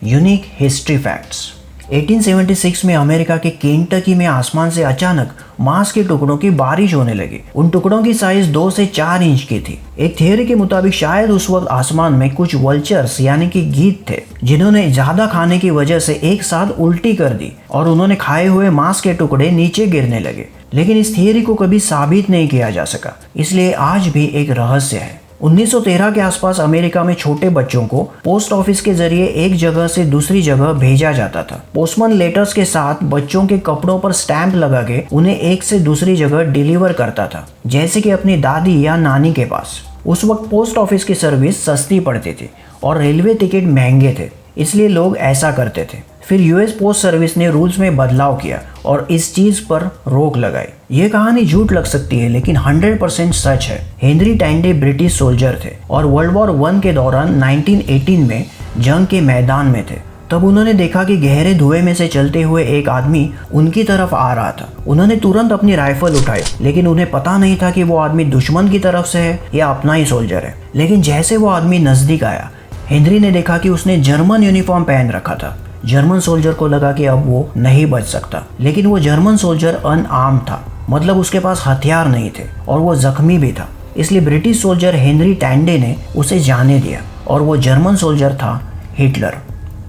Unique history facts. 1876 में America के Kentucky में आसमान से अचानक मांस के टुकड़ों की बारिश होने लगी। उन टुकड़ों की साइज 2 से 4 इंच की थी। एक थियोरी के मुताबिक शायद उस वक्त आसमान में कुछ वल्चर्स यानी कि गीत थे, जिन्होंने ज्यादा खाने की वजह से एक साथ उल्टी कर दी और उन्होंने खाए हुए मांस के टुकड़े नीचे गिरने लगे। लेकिन इस थियोरी को कभी साबित नहीं किया जा सका, इसलिए आज भी एक रहस्य है। 1913 के आसपास अमेरिका में छोटे बच्चों को पोस्ट ऑफिस के जरिए एक जगह से दूसरी जगह भेजा जाता था। पोस्टमैन लेटर्स के साथ बच्चों के कपड़ों पर स्टैंप लगा के उन्हें एक से दूसरी जगह डिलीवर करता था, जैसे कि अपनी दादी या नानी के पास। उस वक्त पोस्ट ऑफिस की सर्विस सस्ती पड़ती थी और रेलवे टिकट महंगे थे, इसलिए लोग ऐसा करते थे। फिर यूएस पोस्ट सर्विस ने रूल्स में बदलाव किया और इस चीज पर रोक लगाई। ये कहानी झूठ लग सकती है, लेकिन 100% सच है। हेनरी टैंडे ब्रिटिश सोल्जर थे और वर्ल्ड वॉर 1 के दौरान 1918 में जंग के मैदान में थे। तब उन्होंने देखा कि गहरे धुएं में से चलते हुए एक आदमी उनकी तरफ आ रहा था। उन्होंने तुरंत अपनी राइफल उठाई, लेकिन उन्हें पता नहीं था कि वो आदमी दुश्मन की तरफ से है या अपना ही सोल्जर है। लेकिन जैसे वो आदमी नजदीक आया, हेनरी ने देखा कि उसने जर्मन यूनिफॉर्म पहन रखा था। जर्मन सोल्जर को लगा कि अब वो नहीं बच सकता, लेकिन वो जर्मन सोल्जर अनआर्म्ड था, मतलब उसके पास हथियार नहीं थे और वो जख्मी भी था। इसलिए ब्रिटिश सोल्जर हेनरी टैंडे ने उसे जाने दिया और वो जर्मन सोल्जर था हिटलर।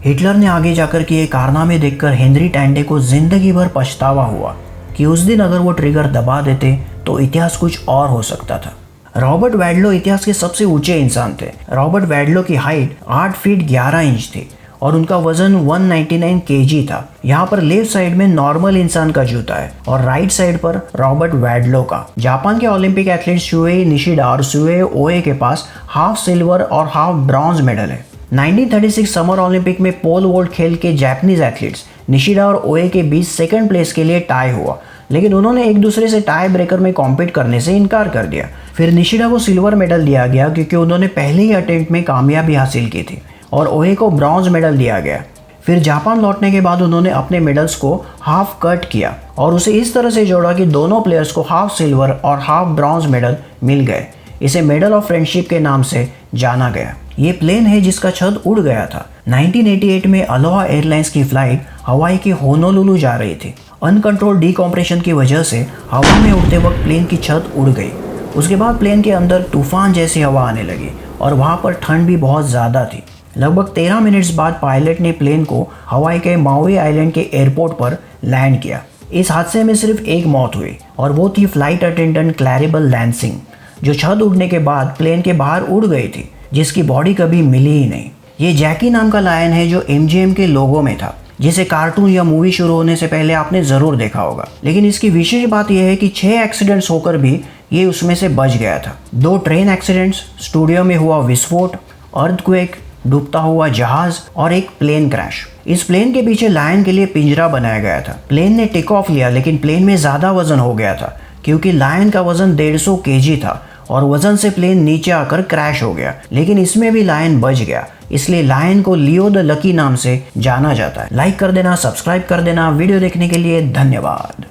हिटलर ने आगे जाकर किए कारनामे देखकर हेनरी टैंडे को जिंदगी भर पछतावा हुआ कि उस दिन अगर वो ट्रिगर दबा देते तो इतिहास कुछ और हो सकता था। रॉबर्ट वैडलो इतिहास के सबसे ऊंचे इंसान थे। रॉबर्ट वैडलो की हाइट 8 फीट 11 इंच थी और उनका वजन 199 केजी था। यहाँ पर लेफ्ट साइड में नॉर्मल इंसान का जूता है और राइट साइड पर रॉबर्ट वैडलो का। जापान के ओलंपिक एथलीट शुएई निशिदा और शुएई ओए के पास हाफ सिल्वर और हाफ ब्रॉन्ज मेडल है। 1936 समर ओलंपिक में पोल वोल्ट खेल के जापानीज एथलीट्स निशिदा और ओए के बीच सेकंड प्लेस के लिए टाई हुआ, लेकिन उन्होंने एक दूसरे से टाई ब्रेकर में कॉम्पीट करने से इनकार कर दिया। फिर निशिदा को सिल्वर मेडल दिया गया क्योंकि उन्होंने पहले ही अटेम्प्ट में कामयाबी हासिल की थी और ओए को ब्रॉन्ज मेडल दिया गया। फिर जापान लौटने के बाद उन्होंने अपने मेडल्स को हाफ कट किया और उसे इस तरह से जोड़ा कि दोनों प्लेयर्स को हाफ सिल्वर और हाफ ब्रॉन्ज मेडल मिल गए। इसे मेडल ऑफ फ्रेंडशिप के नाम से जाना गया। ये प्लेन है जिसका छत उड़ गया था। 1988 में अलोहा एयरलाइंस की फ्लाइट हवाई के होनोलुलु जा रही थी। अनकंट्रोल डीकम्प्रेशन की वजह से हवा में उड़ते वक्त प्लेन की छत उड़ गई। उसके बाद प्लेन के अंदर तूफान जैसी हवा आने लगी और वहाँ पर ठंड भी बहुत ज़्यादा थी। लगभग 13 मिनट्स बाद पायलट ने प्लेन को हवाई के माउई आइलैंड के एयरपोर्ट पर लैंड किया। इस हादसे में सिर्फ एक मौत हुई और वो थी फ्लाइट अटेंडेंट क्लैरिबल लैंसिंग, जो छत उड़ने के बाद प्लेन के बाहर उड़ गई थी, जिसकी बॉडी कभी मिली ही नहीं। ये जैकी नाम का लायन है जो MGM के लोगो में था, जिसे कार्टून या मूवी शुरू होने से पहले आपने ज़रूर देखा होगा। लेकिन इसकी विशेष बात यह है कि 6 एक्सीडेंट्स होकर भी ये उसमें से बच गया था। 2 ट्रेन एक्सीडेंट्स, स्टूडियो में हुआ विस्फोट, अर्थक्वेक, डूबता हुआ जहाज और एक प्लेन क्रैश। इस प्लेन के पीछे लायन के लिए पिंजरा बनाया गया था। प्लेन ने टेक ऑफ लिया, लेकिन प्लेन में ज़्यादा वजन हो गया था क्योंकि लायन का वजन 150 केजी था और वजन से प्लेन नीचे आकर क्रैश हो गया। लेकिन इसमें भी लायन बच गया, इसलिए लायन को लियो द लकी नाम से जाना जाता है। लाइक कर देना, सब्सक्राइब कर देना। वीडियो देखने के लिए धन्यवाद।